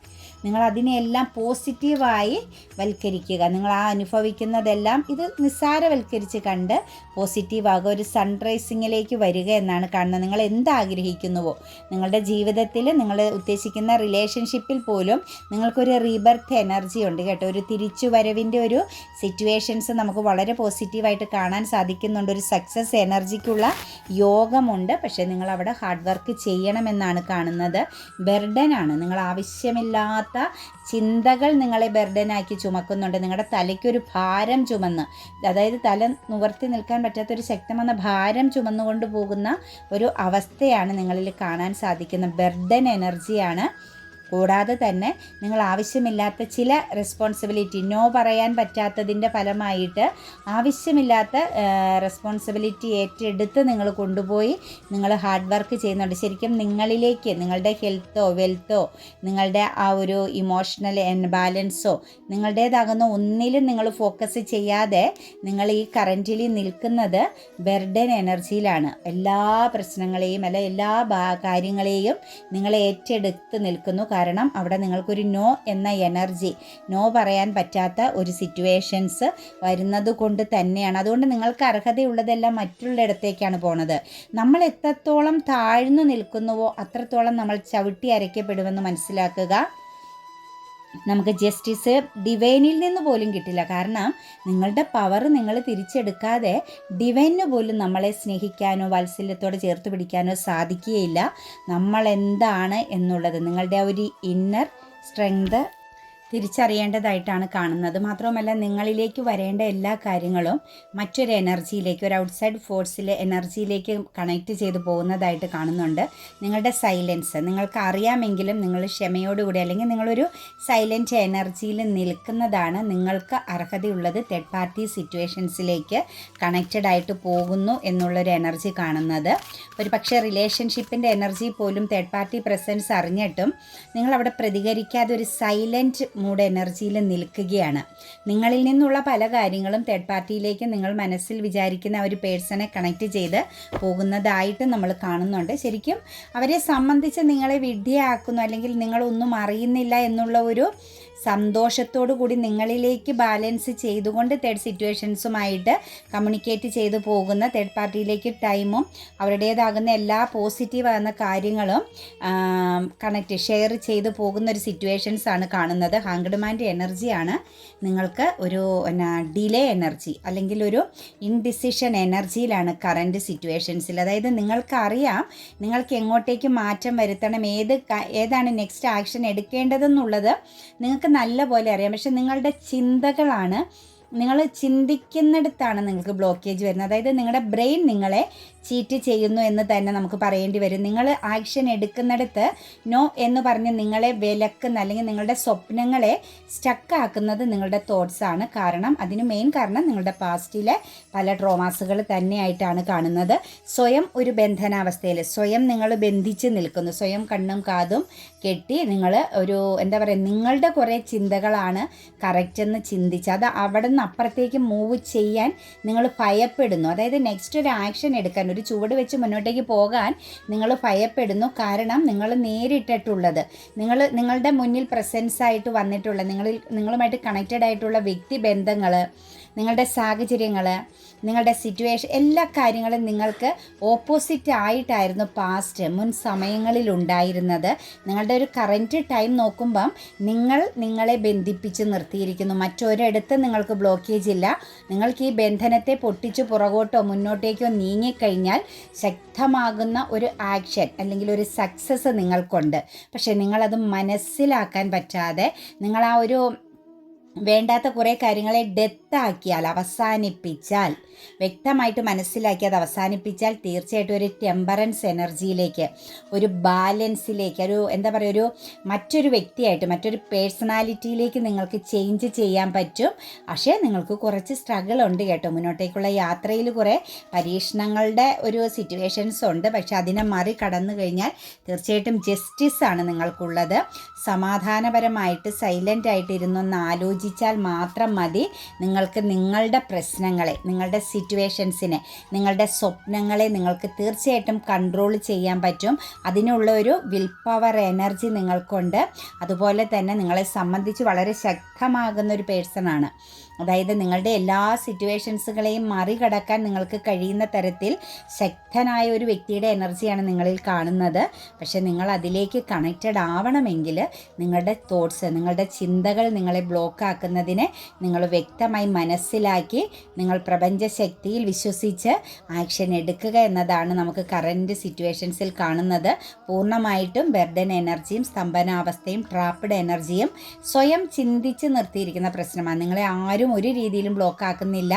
A: നിങ്ങൾ അതിനെല്ലാം പോസിറ്റീവായി വൽക്കരിക്കുക. നിങ്ങൾ ആ അനുഭവിക്കുന്നതെല്ലാം ഇത് നിസ്സാരവൽക്കരിച്ച് കണ്ട് പോസിറ്റീവാകുക. ഒരു സൺറൈസിങ്ങിലേക്ക് വരിക എന്നാണ് കാണുന്നത്. നിങ്ങൾ എന്താഗ്രഹിക്കുന്നുവോ നിങ്ങളുടെ ജീവിതത്തിൽ, നിങ്ങൾ ഉദ്ദേശിക്കുന്ന റിലേഷൻഷിപ്പിൽ പോലും നിങ്ങൾക്കൊരു റീബർത്ത് എനർജി ഉണ്ട് കേട്ടോ. ഒരു തിരിച്ചുവരവിൻ്റെ ഒരു സിറ്റുവേഷൻസ് നമുക്ക് വളരെ പോസിറ്റീവായിട്ട് കാണാൻ സാധിക്കുന്നുണ്ട്. ഒരു സക്സസ് എനർജിക്കുള്ള യോഗമുണ്ട്. പക്ഷേ നിങ്ങൾ അവിടെ ഹാർഡ് വർക്ക് ചെയ്യണമെന്നാണ് കാണുന്നത്. ബർഡനാണ്, നിങ്ങൾ ആവശ്യമില്ലാത്ത ചിന്തകൾ നിങ്ങളെ ബർഡനാക്കി ചുമക്കുന്നുണ്ട്. നിങ്ങളുടെ തലയ്ക്കൊരു ഭാരം ചുമന്ന്, അതായത് തല നിവർത്തി നിൽക്കാൻ പറ്റാത്തൊരു ശക്തമായ ഭാരം ചുമന്നുകൊണ്ട് പോകുന്ന ഒരു അവസ്ഥയാണ് നിങ്ങളിൽ കാണാൻ സാധിക്കുന്ന. ബർഡൻ എനർജിയാണ്. കൂടാതെ തന്നെ നിങ്ങൾ ആവശ്യമില്ലാത്ത ചില റെസ്പോൺസിബിലിറ്റി, നോ പറയാൻ പറ്റാത്തതിൻ്റെ ഫലമായിട്ട് ആവശ്യമില്ലാത്ത റെസ്പോൺസിബിലിറ്റി ഏറ്റെടുത്ത് നിങ്ങൾ കൊണ്ടുപോയി നിങ്ങൾ ഹാർഡ് വർക്ക് ചെയ്യുന്നുണ്ട്. ശരിക്കും നിങ്ങളിലേക്ക്, നിങ്ങളുടെ ഹെൽത്തോ വെൽത്തോ നിങ്ങളുടെ ആ ഒരു ഇമോഷണൽ ബാലൻസോ നിങ്ങളുടേതാകുന്ന ഒന്നിലും നിങ്ങൾ ഫോക്കസ് ചെയ്യാതെ നിങ്ങൾ ഈ കറൻറ്റിൽ നിൽക്കുന്നത് ബർഡൻ എനർജിയിലാണ്. എല്ലാ പ്രശ്നങ്ങളെയും എല്ലാ കാര്യങ്ങളെയും നിങ്ങൾ ഏറ്റെടുത്ത് നിൽക്കുന്നു. കാരണം അവിടെ നിങ്ങൾക്കൊരു നോ എന്ന എനർജി, നോ പറയാൻ പറ്റാത്ത ഒരു സിറ്റുവേഷൻസ് വരുന്നത് കൊണ്ട് തന്നെയാണ്. അതുകൊണ്ട് നിങ്ങൾക്ക് അർഹതയുള്ളതെല്ലാം മറ്റുള്ളിടത്തേക്കാണ് പോണത്. നമ്മൾ എത്രത്തോളം താഴ്ന്നു നിൽക്കുന്നുവോ അത്രത്തോളം നമ്മൾ ചവിട്ടി അരയ്ക്കപ്പെടുമെന്ന് മനസ്സിലാക്കുക. നമുക്ക് ജസ്റ്റിസ് ഡിവൈനിൽ നിന്ന് പോലും കിട്ടില്ല. കാരണം നിങ്ങളുടെ പവർ നിങ്ങൾ തിരിച്ചെടുക്കാതെ ഡിവൈനിന് പോലും നമ്മളെ സ്നേഹിക്കാനോ വാത്സല്യത്തോടെ ചേർത്ത് പിടിക്കാനോ സാധിക്കുകയില്ല. നമ്മൾ എന്താണ് എന്നുള്ളത് നിങ്ങളുടെ ഒരു ഇന്നർ സ്ട്രെങ്ത് തിരിച്ചറിയേണ്ടതായിട്ടാണ് കാണുന്നത്. മാത്രവുമല്ല നിങ്ങളിലേക്ക് വരേണ്ട എല്ലാ കാര്യങ്ങളും മറ്റൊരു എനർജിയിലേക്ക്, ഒരു ഔട്ട്സൈഡ് ഫോഴ്സിലെ എനർജിയിലേക്ക് കണക്റ്റ് ചെയ്ത് പോകുന്നതായിട്ട് കാണുന്നുണ്ട്. നിങ്ങളുടെ സൈലൻസ് നിങ്ങൾക്ക് അറിയാമെങ്കിലും നിങ്ങൾ ക്ഷമയോടുകൂടി, അല്ലെങ്കിൽ നിങ്ങളൊരു സൈലൻറ്റ് എനർജിയിൽ നിൽക്കുന്നതാണ് നിങ്ങൾക്ക് അർഹതയുള്ളത്. തേർഡ് പാർട്ടി സിറ്റുവേഷൻസിലേക്ക് കണക്റ്റഡ് ആയിട്ട് പോകുന്നു എന്നുള്ളൊരു എനർജി കാണുന്നത്. ഒരു പക്ഷേ റിലേഷൻഷിപ്പിൻ്റെ എനർജി പോലും തേർഡ് പാർട്ടി പ്രസൻസ് അറിഞ്ഞിട്ടും നിങ്ങളവിടെ പ്രതികരിക്കാതെ ഒരു സൈലൻറ്റ് മൂഡ് എനർജിയിൽ നിൽക്കുകയാണ്. നിങ്ങളിൽ നിന്നുള്ള പല കാര്യങ്ങളും തേർഡ് പാർട്ടിയിലേക്ക് നിങ്ങൾ മനസ്സിൽ വിചാരിക്കുന്ന ഒരു പേഴ്സണെ കണക്റ്റ് ചെയ്ത് പോകുന്നതായിട്ട് നമ്മൾ കാണുന്നുണ്ട്. ശരിക്കും അവരെ സംബന്ധിച്ച് നിങ്ങളെ വിഡ്ഢിയാക്കുന്നു, അല്ലെങ്കിൽ നിങ്ങളൊന്നും അറിയുന്നില്ല എന്നുള്ള ഒരു സന്തോഷത്തോടു കൂടി നിങ്ങളിലേക്ക് ബാലൻസ് ചെയ്തുകൊണ്ട് തേർഡ് സിറ്റുവേഷൻസുമായിട്ട് കമ്മ്യൂണിക്കേറ്റ് ചെയ്തു പോകുന്ന തേർഡ് പാർട്ടിയിലേക്ക് ടൈമും അവരുടേതാകുന്ന എല്ലാ പോസിറ്റീവ് ആകുന്ന കാര്യങ്ങളും ഷെയർ ചെയ്തു പോകുന്ന ഒരു സിറ്റുവേഷൻസാണ് കാണുന്നത്. ഹാങ്ക്ഡ്മാൻ്റെ എനർജിയാണ് നിങ്ങൾക്ക് ഒരു ഡിലേ എനർജി അല്ലെങ്കിൽ ഒരു ഇൻഡിസിഷൻ എനർജിയിലാണ് കറൻറ്റ് സിറ്റുവേഷൻസിൽ. അതായത് നിങ്ങൾക്കറിയാം നിങ്ങൾക്ക് എങ്ങോട്ടേക്ക് മാറ്റം വരുത്തണം, ഏതാണ് നെക്സ്റ്റ് ആക്ഷൻ എടുക്കേണ്ടതെന്നുള്ളത് നിങ്ങൾക്ക് നല്ല പോലെ അറിയാം. പക്ഷെ നിങ്ങളുടെ ചിന്തകളാണ്, നിങ്ങൾ ചിന്തിക്കുന്നിടത്താണ് നിങ്ങൾക്ക് ബ്ലോക്കേജ് വരുന്നത്. അതായത് നിങ്ങളുടെ ബ്രെയിൻ നിങ്ങളെ ചീറ്റ് ചെയ്യുന്നു എന്ന് തന്നെ നമുക്ക് പറയേണ്ടി വരും. നിങ്ങൾ ആക്ഷൻ എടുക്കുന്നിടത്ത് നോ എന്ന് പറഞ്ഞ് നിങ്ങളെ വിലക്കുന്ന, അല്ലെങ്കിൽ നിങ്ങളുടെ സ്വപ്നങ്ങളെ സ്റ്റക്കാക്കുന്നത് നിങ്ങളുടെ തോട്ട്സാണ്. കാരണം അതിന് മെയിൻ കാരണം നിങ്ങളുടെ പാസ്റ്റിലെ പല ട്രോമാസുകൾ തന്നെയായിട്ടാണ് കാണുന്നത്. സ്വയം ഒരു ബന്ധനാവസ്ഥയിൽ സ്വയം നിങ്ങൾ ബന്ധിച്ച് നിൽക്കുന്നു, സ്വയം കണ്ണും കാതും കെട്ടി നിങ്ങൾ ഒരു നിങ്ങളുടെ കുറേ ചിന്തകളാണ് കറക്റ്റ് എന്ന് ചിന്തിച്ച് അത് അവിടെ നിന്ന് അപ്പുറത്തേക്ക് മൂവ് ചെയ്യാൻ നിങ്ങൾ ഭയപ്പെടുന്നു. അതായത് നെക്സ്റ്റ് ഒരു ആക്ഷൻ എടുക്കാൻ, ഒരു ഒരു ചുവട് വെച്ച് മുന്നോട്ടേക്ക് പോകാൻ നിങ്ങൾ ഭയപ്പെടുന്നു. കാരണം നിങ്ങൾ നേരിട്ടിട്ടുള്ളത്, നിങ്ങളുടെ മുന്നിൽ പ്രസൻസ് ആയിട്ട് വന്നിട്ടുള്ള, നിങ്ങളുമായിട്ട് കണക്റ്റഡ് ആയിട്ടുള്ള വ്യക്തിബന്ധങ്ങൾ, നിങ്ങളുടെ സാഹചര്യങ്ങൾ, നിങ്ങളുടെ സിറ്റുവേഷൻ, എല്ലാ കാര്യങ്ങളും നിങ്ങൾക്ക് ഓപ്പോസിറ്റ് ആയിട്ടായിരുന്നു മുൻ സമയങ്ങളിൽ ഉണ്ടായിരുന്നത്. നിങ്ങളുടെ ഒരു കറൻറ്റ് ടൈം നോക്കുമ്പം നിങ്ങളെ ബന്ധിപ്പിച്ച് നിർത്തിയിരിക്കുന്നു. മറ്റൊരിടത്ത് നിങ്ങൾക്ക് ബ്ലോക്കേജ് ഇല്ല. നിങ്ങൾക്ക് ഈ ബന്ധനത്തെ പൊട്ടിച്ച് പുറകോട്ടോ മുന്നോട്ടേക്കോ നീങ്ങിക്കഴിഞ്ഞാൽ ശക്തമാകുന്ന ഒരു ആക്ഷൻ അല്ലെങ്കിൽ ഒരു സക്സസ് നിങ്ങൾക്കുണ്ട്. പക്ഷേ നിങ്ങളത് മനസ്സിലാക്കാൻ പറ്റാതെ നിങ്ങൾ ആ ഒരു വേണ്ടാത്ത കുറേ കാര്യങ്ങളെ ഡെത്താക്കിയാൽ, അവസാനിപ്പിച്ചാൽ, വ്യക്തമായിട്ട് മനസ്സിലാക്കി അത് അവസാനിപ്പിച്ചാൽ തീർച്ചയായിട്ടും ഒരു ടെമ്പറൻസ് എനർജിയിലേക്ക്, ഒരു ബാലൻസിലേക്ക്, ഒരു മറ്റൊരു വ്യക്തിയായിട്ട്, മറ്റൊരു പേഴ്സണാലിറ്റിയിലേക്ക് നിങ്ങൾക്ക് ചേഞ്ച് ചെയ്യാൻ പറ്റും. പക്ഷേ നിങ്ങൾക്ക് കുറച്ച് സ്ട്രഗിൾ ഉണ്ട് കേട്ടോ. മുന്നോട്ടേക്കുള്ള യാത്രയിൽ കുറേ പരീക്ഷണങ്ങളുടെ ഒരു സിറ്റുവേഷൻസ് ഉണ്ട്. പക്ഷെ അതിനെ മറികടന്നു കഴിഞ്ഞാൽ തീർച്ചയായിട്ടും ജസ്റ്റിസാണ് നിങ്ങൾക്കുള്ളത്. സമാധാനപരമായിട്ട് സൈലൻ്റ് ആയിട്ട് ഇരുന്നൊന്ന് ആലോചിച്ചാൽ മാത്രം മതി നിങ്ങൾക്ക് നിങ്ങളുടെ പ്രശ്നങ്ങളെ, നിങ്ങളുടെ സിറ്റുവേഷൻസിനെ, നിങ്ങളുടെ സ്വപ്നങ്ങളെ നിങ്ങൾക്ക് തീർച്ചയായിട്ടും കൺട്രോൾ ചെയ്യാൻ പറ്റും. അതിനുള്ള ഒരു വിൽ പവർ എനർജി നിങ്ങൾക്കുണ്ട്. അതുപോലെ തന്നെ നിങ്ങളെ സംബന്ധിച്ച് വളരെ ശക്തമാകുന്ന ഒരു പേഴ്സണാണ്. അതായത് നിങ്ങളുടെ എല്ലാ സിറ്റുവേഷൻസുകളെയും മറികടക്കാൻ നിങ്ങൾക്ക് കഴിയുന്ന തരത്തിൽ ശക്തനായ ഒരു വ്യക്തിയുടെ എനർജിയാണ് നിങ്ങളിൽ കാണുന്നത്. പക്ഷെ നിങ്ങൾ അതിലേക്ക് കണക്റ്റഡ് ആവണമെങ്കിൽ നിങ്ങളുടെ തോട്ട്സ്, നിങ്ങളുടെ ചിന്തകൾ നിങ്ങളെ ബ്ലോക്ക് ആക്കുന്നതിനെ നിങ്ങൾ വ്യക്തമായി മനസ്സിലാക്കി നിങ്ങൾ പ്രപഞ്ചശക്തിയിൽ വിശ്വസിച്ച് ആക്ഷൻ എടുക്കുക എന്നതാണ് നമുക്ക് കറൻറ്റ് സിറ്റുവേഷൻസിൽ കാണുന്നത്. പൂർണ്ണമായിട്ടും ബർഡൻ എനർജിയും സ്തംഭനാവസ്ഥയും ട്രാപ്പ്ഡ് എനർജിയും സ്വയം ചിന്തിച്ച് നിർത്തിയിരിക്കുന്ന പ്രശ്നമാണ്. നിങ്ങളെ ആരും ഒരു രീതിയിലും ബ്ലോക്ക് ആക്കുന്നില്ല.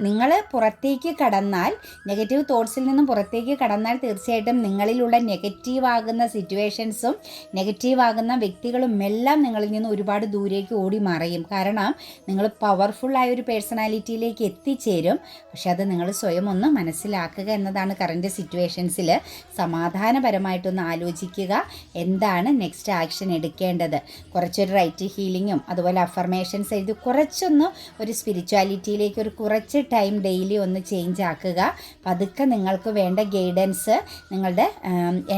A: നിങ്ങൾ പുറത്തേക്ക് കടന്നാൽ, നെഗറ്റീവ് തോട്ട്സിൽ നിന്നും പുറത്തേക്ക് കടന്നാൽ തീർച്ചയായിട്ടും നിങ്ങളിലുള്ള നെഗറ്റീവാകുന്ന സിറ്റുവേഷൻസും നെഗറ്റീവാകുന്ന വ്യക്തികളും എല്ലാം നിങ്ങളിൽ നിന്ന് ഒരുപാട് ദൂരേക്ക് ഓടി മറയും. കാരണം നിങ്ങൾ പവർഫുള്ളായ ഒരു പേഴ്സണാലിറ്റിയിലേക്ക് എത്തിച്ചേരും. പക്ഷെ അത് നിങ്ങൾ സ്വയം ഒന്ന് മനസ്സിലാക്കുക എന്നതാണ് കറൻറ്റ് സിറ്റുവേഷൻസിൽ. സമാധാനപരമായിട്ടൊന്ന് ആലോചിക്കുക, എന്താണ് നെക്സ്റ്റ് ആക്ഷൻ എടുക്കേണ്ടത്. കുറച്ചൊരു റൈറ്റ് ഹീലിങ്ങും അതുപോലെ അഫർമേഷൻസ് എഴുതി കുറച്ചൊന്ന് ഒരു സ്പിരിച്വാലിറ്റിയിലേക്ക് കുറച്ച് ടൈം ഡെയിലി ഒന്ന് ചേഞ്ച് ആക്കുക. പതുക്കെ നിങ്ങൾക്ക് വേണ്ട ഗൈഡൻസ് നിങ്ങളുടെ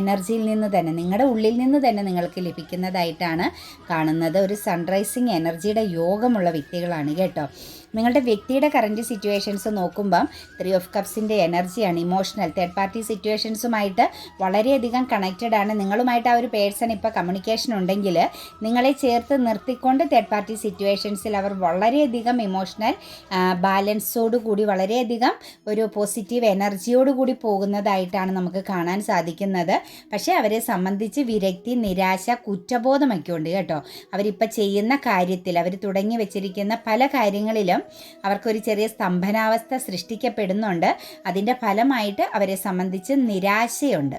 A: എനർജിയിൽ നിന്ന് തന്നെ, നിങ്ങളുടെ ഉള്ളിൽ നിന്ന് തന്നെ നിങ്ങൾക്ക് ലഭിക്കുന്നതായിട്ടാണ് കാണുന്നത്. ഒരു സൺറൈസിങ് എനർജിയുടെ യോഗമുള്ള വ്യക്തികളാണ് കേട്ടോ. നിങ്ങളുടെ വ്യക്തിയുടെ കറൻറ്റ് സിറ്റുവേഷൻസ് നോക്കുമ്പം 3 ഓഫ് കപ്സിൻ്റെ എനർജിയാണ്. ഇമോഷണൽ തേർഡ് പാർട്ടി സിറ്റുവേഷൻസുമായിട്ട് വളരെയധികം കണക്റ്റഡ് ആണ്. നിങ്ങളുമായിട്ട് ആ ഒരു പേഴ്സൺ ഇപ്പോൾ കമ്മ്യൂണിക്കേഷൻ ഉണ്ടെങ്കിൽ നിങ്ങളെ ചേർത്ത് നിർത്തിക്കൊണ്ട് തേർഡ് പാർട്ടി സിറ്റുവേഷൻസിൽ അവർ വളരെയധികം ഇമോഷണൽ ബാലൻസോടുകൂടി, വളരെയധികം ഒരു പോസിറ്റീവ് എനർജിയോടുകൂടി പോകുന്നതായിട്ടാണ് നമുക്ക് കാണാൻ സാധിക്കുന്നത്. പക്ഷേ അവരെ സംബന്ധിച്ച് വിരക്തി, നിരാശ, കുറ്റബോധമൊക്കെ ഉണ്ട് കേട്ടോ. അവരിപ്പോൾ ചെയ്യുന്ന കാര്യത്തിൽ, അവർ തുടങ്ങി വെച്ചിരിക്കുന്ന പല കാര്യങ്ങളിലും അവർക്കൊരു ചെറിയ സ്തംഭനാവസ്ഥ സൃഷ്ടിക്കപ്പെടുന്നുണ്ട്. അതിൻ്റെ ഫലമായിട്ട് അവരെ സംബന്ധിച്ച് നിരാശയുണ്ട്.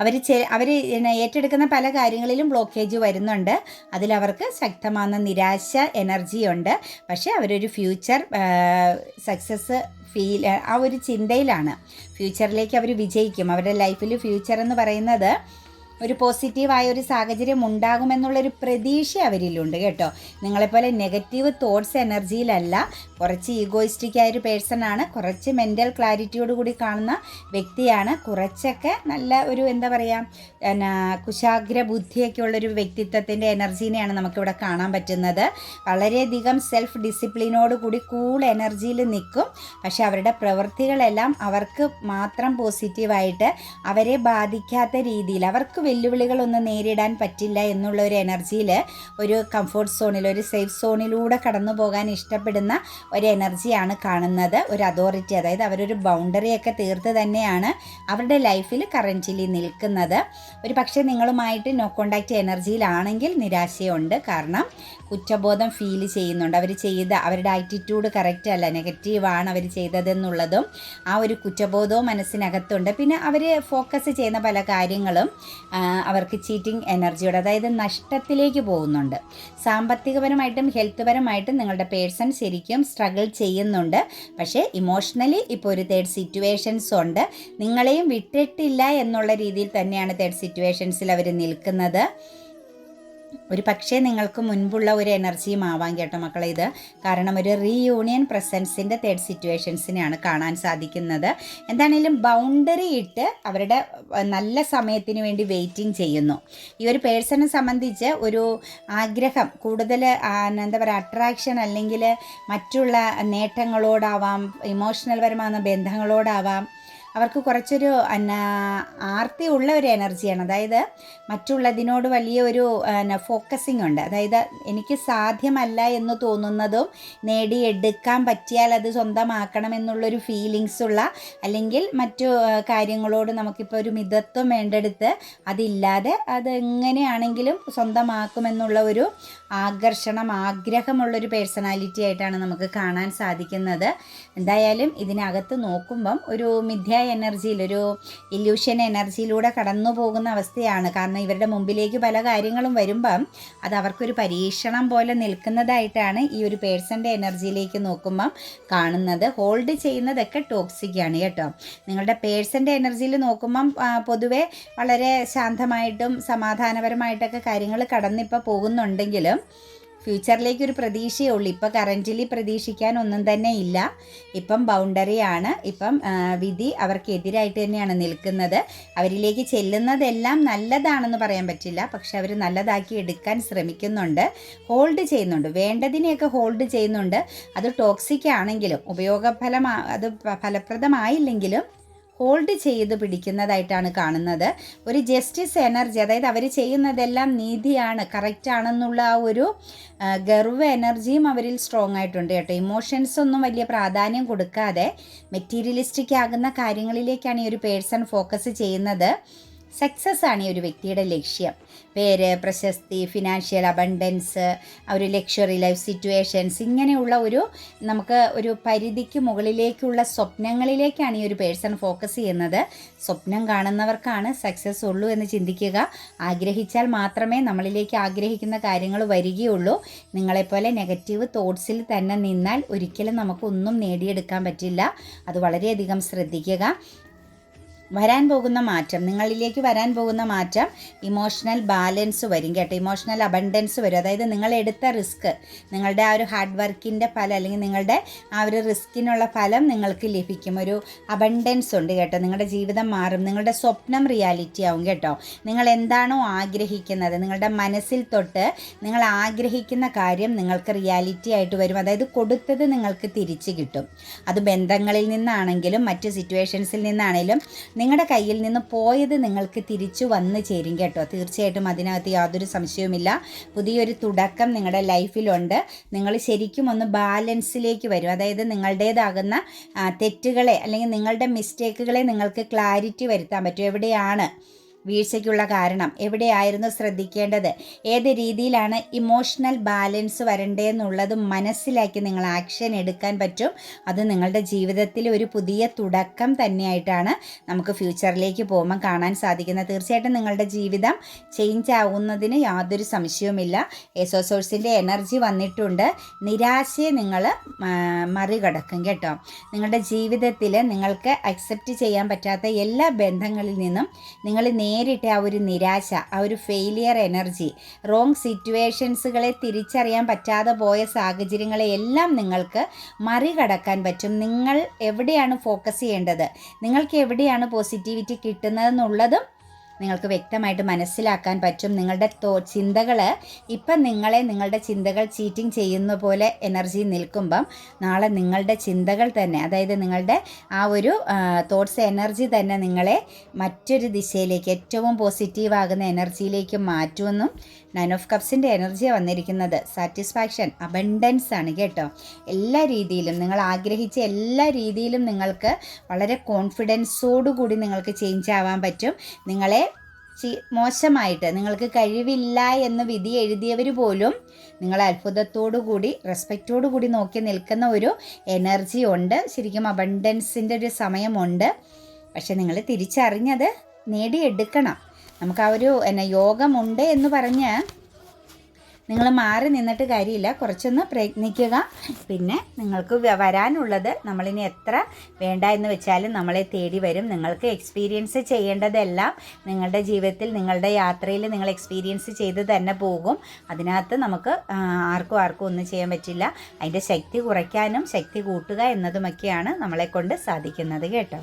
A: അവർ ഏറ്റെടുക്കുന്ന പല കാര്യങ്ങളിലും ബ്ലോക്കേജ് വരുന്നുണ്ട്. അതിലവർക്ക് ശക്തമായ നിരാശ എനർജിയുണ്ട്. പക്ഷേ അവരൊരു ഫ്യൂച്ചർ സക്സസ് ആ ഒരു ചിന്തയിലാണ്. ഫ്യൂച്ചറിലേക്ക് അവർ വിജയിക്കും. അവരുടെ ലൈഫിൽ ഫ്യൂച്ചർ എന്ന് പറയുന്നത് ഒരു പോസിറ്റീവായ ഒരു സാഹചര്യം ഉണ്ടാകുമെന്നുള്ളൊരു പ്രതീക്ഷ അവരിലുണ്ട് കേട്ടോ. നിങ്ങളെപ്പോലെ നെഗറ്റീവ് തോട്ട്സ് എനർജിയിലല്ല. കുറച്ച് ഈഗോയിസ്റ്റിക് ഒരു പേഴ്സണാണ്. കുറച്ച് മെൻ്റൽ ക്ലാരിറ്റിയോട് കൂടി കാണുന്ന വ്യക്തിയാണ്. കുറച്ചൊക്കെ നല്ല ഒരു കുശാഗ്ര ബുദ്ധിയൊക്കെ ഉള്ളൊരു വ്യക്തിത്വത്തിൻ്റെ എനർജീനെയാണ് നമുക്കിവിടെ കാണാൻ പറ്റുന്നത്. വളരെയധികം സെൽഫ് ഡിസിപ്ലിനോട് കൂടി കൂൾ എനർജിയിൽ നിൽക്കും. പക്ഷെ അവരുടെ പ്രവൃത്തികളെല്ലാം അവർക്ക് മാത്രം പോസിറ്റീവായിട്ട്, അവരെ ബാധിക്കാത്ത രീതിയിൽ, അവർക്ക് വെല്ലുവിളികളൊന്നും നേരിടാൻ പറ്റില്ല എന്നുള്ള ഒരു എനർജിയിൽ, ഒരു കംഫോർട്ട് സോണിൽ, ഒരു സേഫ് സോണിലൂടെ കടന്നു പോകാൻ ഇഷ്ടപ്പെടുന്ന ഒരു എനർജിയാണ് കാണുന്നത്. ഒരു അതോറിറ്റി, അതായത് അവരൊരു ബൗണ്ടറിയൊക്കെ തീർത്ത് തന്നെയാണ് അവരുടെ ലൈഫിൽ കറൻറ്റ്ലി നിൽക്കുന്നത്. ഒരു പക്ഷേ നിങ്ങളുമായിട്ട് നോ കോണ്ടാക്റ്റ് എനർജിയിലാണെങ്കിൽ നിരാശയുണ്ട്. കാരണം കുറ്റബോധം ഫീൽ ചെയ്യുന്നുണ്ട്. അവരുടെ ആറ്റിറ്റ്യൂഡ് കറക്റ്റ് അല്ല, നെഗറ്റീവാണ് അവർ ചെയ്തതെന്നുള്ളതും ആ ഒരു കുറ്റബോധവും മനസ്സിനകത്തുണ്ട്. പിന്നെ അവർ ഫോക്കസ് ചെയ്യുന്ന പല കാര്യങ്ങളും അവർക്ക് ചീറ്റിംഗ് എനർജിയോട്, അതായത് നഷ്ടത്തിലേക്ക് പോകുന്നുണ്ട്. സാമ്പത്തികപരമായിട്ടും ഹെൽത്ത് പരമായിട്ടും നിങ്ങളുടെ പേഴ്സൺ ശരിക്കും സ്ട്രഗിൾ ചെയ്യുന്നുണ്ട്. പക്ഷേ ഇമോഷണലി ഇപ്പോൾ ഒരു തേർഡ് സിറ്റുവേഷൻസ് ഉണ്ട്. നിങ്ങളെയും വിട്ടിട്ടില്ല എന്നുള്ള രീതിയിൽ തന്നെയാണ് തേർഡ് സിറ്റുവേഷൻസിൽ അവർ നിൽക്കുന്നത്. ഒരു പക്ഷേ നിങ്ങൾക്ക് മുൻപുള്ള ഒരു എനർജിയും ആവാം കേട്ടോ മക്കളെ ഇത്. കാരണം ഒരു റീയൂണിയൻ പ്രസൻസിൻ്റെ തേർഡ് സിറ്റുവേഷൻസിനെയാണ് കാണാൻ സാധിക്കുന്നത്. എന്താണെങ്കിലും ബൗണ്ടറി ഇട്ട് അവരുടെ നല്ല സമയത്തിന് വേണ്ടി വെയിറ്റിംഗ് ചെയ്യുന്നു. ഈ ഒരു പേഴ്സണെ സംബന്ധിച്ച് ഒരു ആഗ്രഹം കൂടുതൽ എന്താ പറയുക, അട്രാക്ഷൻ അല്ലെങ്കിൽ മറ്റുള്ള നേട്ടങ്ങളോടാവാം, ഇമോഷണൽ പരമായ ബന്ധങ്ങളോടാവാം. അവർക്ക് കുറച്ചൊരു ആർത്തി ഉള്ള ഒരു എനർജിയാണ്. അതായത് മറ്റുള്ളതിനോട് വലിയ ഒരു ഫോക്കസിങ് ഉണ്ട്. അതായത് എനിക്ക് സാധ്യമല്ല എന്ന് തോന്നുന്നതും നേടിയെടുക്കാൻ പറ്റിയാൽ അത് സ്വന്തമാക്കണം എന്നുള്ളൊരു ഫീലിങ്സ് ഉള്ള, അല്ലെങ്കിൽ മറ്റു കാര്യങ്ങളോട് നമുക്കിപ്പോൾ ഒരു മിതത്വം വേണ്ടെടുത്ത് അതില്ലാതെ അത് എങ്ങനെയാണെങ്കിലും സ്വന്തമാക്കുമെന്നുള്ള ഒരു ആഗ്രഹമുള്ളൊരു പേഴ്സണാലിറ്റി ആയിട്ടാണ് നമുക്ക് കാണാൻ സാധിക്കുന്നത്. എന്തായാലും ഇതിനകത്ത് നോക്കുമ്പം ഒരു മിഥ്യ എനർജിയിൽ, ഒരു ഇല്യൂഷൻ എനർജിയിലൂടെ കടന്നു പോകുന്ന അവസ്ഥയാണ്. കാരണം ഇവരുടെ മുമ്പിലേക്ക് പല കാര്യങ്ങളും വരുമ്പം അത് അവർക്കൊരു പരീക്ഷണം പോലെ നിൽക്കുന്നതായിട്ടാണ് ഈ ഒരു പേഴ്സൻ്റെ എനർജിയിലേക്ക് നോക്കുമ്പം കാണുന്നത്. ഹോൾഡ് ചെയ്യുന്നതൊക്കെ ടോക്സിക്കാണ് കേട്ടോ. നിങ്ങളുടെ പേഴ്സൻ്റെ എനർജിയിൽ നോക്കുമ്പം പൊതുവെ വളരെ ശാന്തമായിട്ടും സമാധാനപരമായിട്ടൊക്കെ കാര്യങ്ങൾ കടന്നിപ്പോൾ പോകുന്നുണ്ടെങ്കിലും ഫ്യൂച്ചറിലേക്കൊരു പ്രതീക്ഷയേ ഉള്ളൂ. ഇപ്പം കറൻ്റിലി പ്രതീക്ഷിക്കാൻ ഒന്നും തന്നെ ഇല്ല. ഇപ്പം ബൗണ്ടറിയാണ്. ഇപ്പം വിധി അവർക്കെതിരായിട്ട് തന്നെയാണ് നിൽക്കുന്നത്. അവരിലേക്ക് ചെല്ലുന്നതെല്ലാം നല്ലതാണെന്ന് പറയാൻ പറ്റില്ല, പക്ഷെ അവർ നല്ലതാക്കി എടുക്കാൻ ശ്രമിക്കുന്നുണ്ട്, ഹോൾഡ് ചെയ്യുന്നുണ്ട്, വേണ്ടതിനെയൊക്കെ ഹോൾഡ് ചെയ്യുന്നുണ്ട്. അത് ടോക്സിക് ആണെങ്കിലും അത് ഫലപ്രദമായില്ലെങ്കിലും ഹോൾഡ് ചെയ്ത് പിടിക്കുന്നതായിട്ടാണ് കാണുന്നത്. ഒരു ജസ്റ്റിസ് എനർജി, അതായത് അവർ ചെയ്യുന്നതെല്ലാം നീതിയാണ്, കറക്റ്റാണെന്നുള്ള ആ ഒരു ഗർവ് എനർജിയും അവരിൽ സ്ട്രോങ് ആയിട്ടുണ്ട് കേട്ടോ. ഇമോഷൻസ് ഒന്നും വലിയ പ്രാധാന്യം കൊടുക്കാതെ മെറ്റീരിയലിസ്റ്റിക് ആകുന്ന കാര്യങ്ങളിലേക്കാണ് ഈ ഒരു പേഴ്സൺ ഫോക്കസ് ചെയ്യുന്നത്. സക്സസ് ആണ് ഈ ഒരു വ്യക്തിയുടെ ലക്ഷ്യം. പേര്, പ്രശസ്തി, ഫിനാൻഷ്യൽ അബണ്ടൻസ്, ഒരു ലക്ഷറി ലൈഫ് സിറ്റുവേഷൻസ്, ഇങ്ങനെയുള്ള നമുക്ക് ഒരു പരിധിക്ക് മുകളിലേക്കുള്ള സ്വപ്നങ്ങളിലേക്കാണ് ഈ ഒരു പേഴ്സൺ ഫോക്കസ് ചെയ്യുന്നത്. സ്വപ്നം കാണുന്നവർക്കാണ് സക്സസ് ഉള്ളൂ എന്ന് ചിന്തിക്കുക. ആഗ്രഹിച്ചാൽ മാത്രമേ നമ്മളിലേക്ക് ആഗ്രഹിക്കുന്ന കാര്യങ്ങൾ വരികയുള്ളൂ. നിങ്ങളെപ്പോലെ നെഗറ്റീവ് തോട്ട്സിൽ തന്നെ നിന്നാൽ ഒരിക്കലും നമുക്കൊന്നും നേടിയെടുക്കാൻ പറ്റില്ല. അത് വളരെയധികം ശ്രദ്ധിക്കുക. നിങ്ങളിലേക്ക് വരാൻ പോകുന്ന മാറ്റം ഇമോഷണൽ ബാലൻസ് വരും കേട്ടോ. ഇമോഷണൽ അബണ്ടൻസ് വരും. അതായത് നിങ്ങളെടുത്ത റിസ്ക്, നിങ്ങളുടെ ആ ഒരു ഹാർഡ് വർക്കിൻ്റെ ഫലം, അല്ലെങ്കിൽ നിങ്ങളുടെ ആ ഒരു റിസ്കിനുള്ള ഫലം നിങ്ങൾക്ക് ലഭിക്കും. ഒരു അബണ്ടൻസ് ഉണ്ട് കേട്ടോ. നിങ്ങളുടെ ജീവിതം മാറും. നിങ്ങളുടെ സ്വപ്നം റിയാലിറ്റി ആവും കേട്ടോ. നിങ്ങൾ എന്താണോ ആഗ്രഹിക്കുന്നത്, നിങ്ങളുടെ മനസ്സിൽ തൊട്ട് നിങ്ങൾ ആഗ്രഹിക്കുന്ന കാര്യം നിങ്ങൾക്ക് റിയാലിറ്റി ആയിട്ട് വരും. അതായത് കൊടുത്തത് നിങ്ങൾക്ക് തിരിച്ച് കിട്ടും. അത് ബന്ധങ്ങളിൽ നിന്നാണെങ്കിലും മറ്റു സിറ്റുവേഷൻസിൽ നിന്നാണെങ്കിലും നിങ്ങളുടെ കയ്യിൽ നിന്ന് പോയത് നിങ്ങൾക്ക് തിരിച്ചു വന്ന് ചേരും കേട്ടോ. തീർച്ചയായിട്ടും അതിനകത്ത് യാതൊരു സംശയവുമില്ല. പുതിയൊരു തുടക്കം നിങ്ങളുടെ ലൈഫിലുണ്ട്. നിങ്ങൾ ശരിക്കും ഒന്ന് ബാലൻസിലേക്ക് വരും. അതായത് നിങ്ങളുടേതാകുന്ന തെറ്റുകളെ അല്ലെങ്കിൽ നിങ്ങളുടെ മിസ്റ്റേക്കുകളെ നിങ്ങൾക്ക് ക്ലാരിറ്റി വരുത്താൻ പറ്റും. എവിടെയാണ് വീഴ്ചയ്ക്കുള്ള കാരണം, എവിടെയായിരുന്നു ശ്രദ്ധിക്കേണ്ടത്, ഏത് രീതിയിലാണ് ഇമോഷണൽ ബാലൻസ് വരണ്ടേന്നുള്ളത് മനസ്സിലാക്കി നിങ്ങൾ ആക്ഷൻ എടുക്കാൻ പറ്റും. അത് നിങ്ങളുടെ ജീവിതത്തിൽ ഒരു പുതിയ തുടക്കം തന്നെയായിട്ടാണ് നമുക്ക് ഫ്യൂച്ചറിലേക്ക് പോകുമ്പോൾ കാണാൻ സാധിക്കുന്നത്. തീർച്ചയായിട്ടും നിങ്ങളുടെ ജീവിതം ചേഞ്ച് ആവുന്നതിന് യാതൊരു സംശയവുമില്ല. സോഴ്സിൻ്റെ എനർജി വന്നിട്ടുണ്ട്. നിരാശയെ നിങ്ങൾ മറികടക്കും കേട്ടോ. നിങ്ങളുടെ ജീവിതത്തിൽ നിങ്ങൾക്ക് അക്സെപ്റ്റ് ചെയ്യാൻ പറ്റാത്ത എല്ലാ ബന്ധങ്ങളിൽ നിന്നും നിങ്ങൾ നേരിട്ട് ആ ഒരു നിരാശ, ആ ഒരു ഫെയിലിയർ എനർജി, റോങ് സിറ്റുവേഷൻസുകളെ തിരിച്ചറിയാൻ പറ്റാതെ പോയ സാഹചര്യങ്ങളെ എല്ലാം നിങ്ങൾക്ക് മറികടക്കാൻ പറ്റും. നിങ്ങൾ എവിടെയാണ് ഫോക്കസ് ചെയ്യേണ്ടത്, നിങ്ങൾക്ക് എവിടെയാണ് പോസിറ്റിവിറ്റി കിട്ടുന്നതെന്നുള്ളതും നിങ്ങൾക്ക് വ്യക്തമായിട്ട് മനസ്സിലാക്കാൻ പറ്റും. നിങ്ങളുടെ ചിന്തകൾ ഇപ്പം നിങ്ങളുടെ ചിന്തകൾ ചീറ്റിംഗ് ചെയ്യുന്ന പോലെ എനർജി നിൽക്കുമ്പം നാളെ നിങ്ങളുടെ ചിന്തകൾ തന്നെ, അതായത് നിങ്ങളുടെ ആ ഒരു തോട്ട്സ് എനർജി തന്നെ നിങ്ങളെ മറ്റൊരു ദിശയിലേക്ക്, ഏറ്റവും പോസിറ്റീവാകുന്ന എനർജിയിലേക്ക് മാറ്റുമെന്നും 9 ഓഫ് കപ്സിൻ്റെ എനർജിയാണ് വന്നിരിക്കുന്നത്. സാറ്റിസ്ഫാക്ഷൻ, അബണ്ടൻസ് ആണ് കേട്ടോ. എല്ലാ രീതിയിലും നിങ്ങൾ ആഗ്രഹിച്ച എല്ലാ രീതിയിലും നിങ്ങൾക്ക് വളരെ കോൺഫിഡൻസോടുകൂടി നിങ്ങൾക്ക് ചേഞ്ച് ആവാൻ പറ്റും. നിങ്ങളെ മോശമായിട്ട്, നിങ്ങൾക്ക് കഴിവില്ല എന്ന് വിധി എഴുതിയവർ പോലും നിങ്ങളെ അത്ഭുതത്തോടുകൂടി, റെസ്പെക്റ്റോടുകൂടി നോക്കി നിൽക്കുന്ന ഒരു എനർജി ഉണ്ട്. ശരിക്കും അബണ്ടൻസിൻ്റെ ഒരു സമയമുണ്ട്. പക്ഷെ നിങ്ങൾ തിരിച്ചറിഞ്ഞത് നേടിയെടുക്കണം. നമുക്ക് ആ ഒരു യോഗമുണ്ട് എന്ന് പറഞ്ഞ് നിങ്ങൾ മാറി നിന്നിട്ട് കാര്യമില്ല, കുറച്ചൊന്ന് പ്രയത്നിക്കുക. പിന്നെ നിങ്ങൾക്ക് വരാനുള്ളത് നമ്മളിനി എത്ര വേണ്ട എന്ന് വെച്ചാലും നമ്മളെ തേടി വരും. നിങ്ങൾക്ക് എക്സ്പീരിയൻസ് ചെയ്യേണ്ടതെല്ലാം നിങ്ങളുടെ ജീവിതത്തിൽ, നിങ്ങളുടെ യാത്രയിൽ നിങ്ങൾ എക്സ്പീരിയൻസ് ചെയ്ത് തന്നെ പോകും. അതിനകത്ത് നമുക്ക് ആർക്കും ഒന്നും ചെയ്യാൻ പറ്റില്ല. അതിൻ്റെ ശക്തി കുറയ്ക്കാനും ശക്തി കൂട്ടുക എന്നതുമൊക്കെയാണ് നമ്മളെ കൊണ്ട് സാധിക്കുന്നത് കേട്ടോ.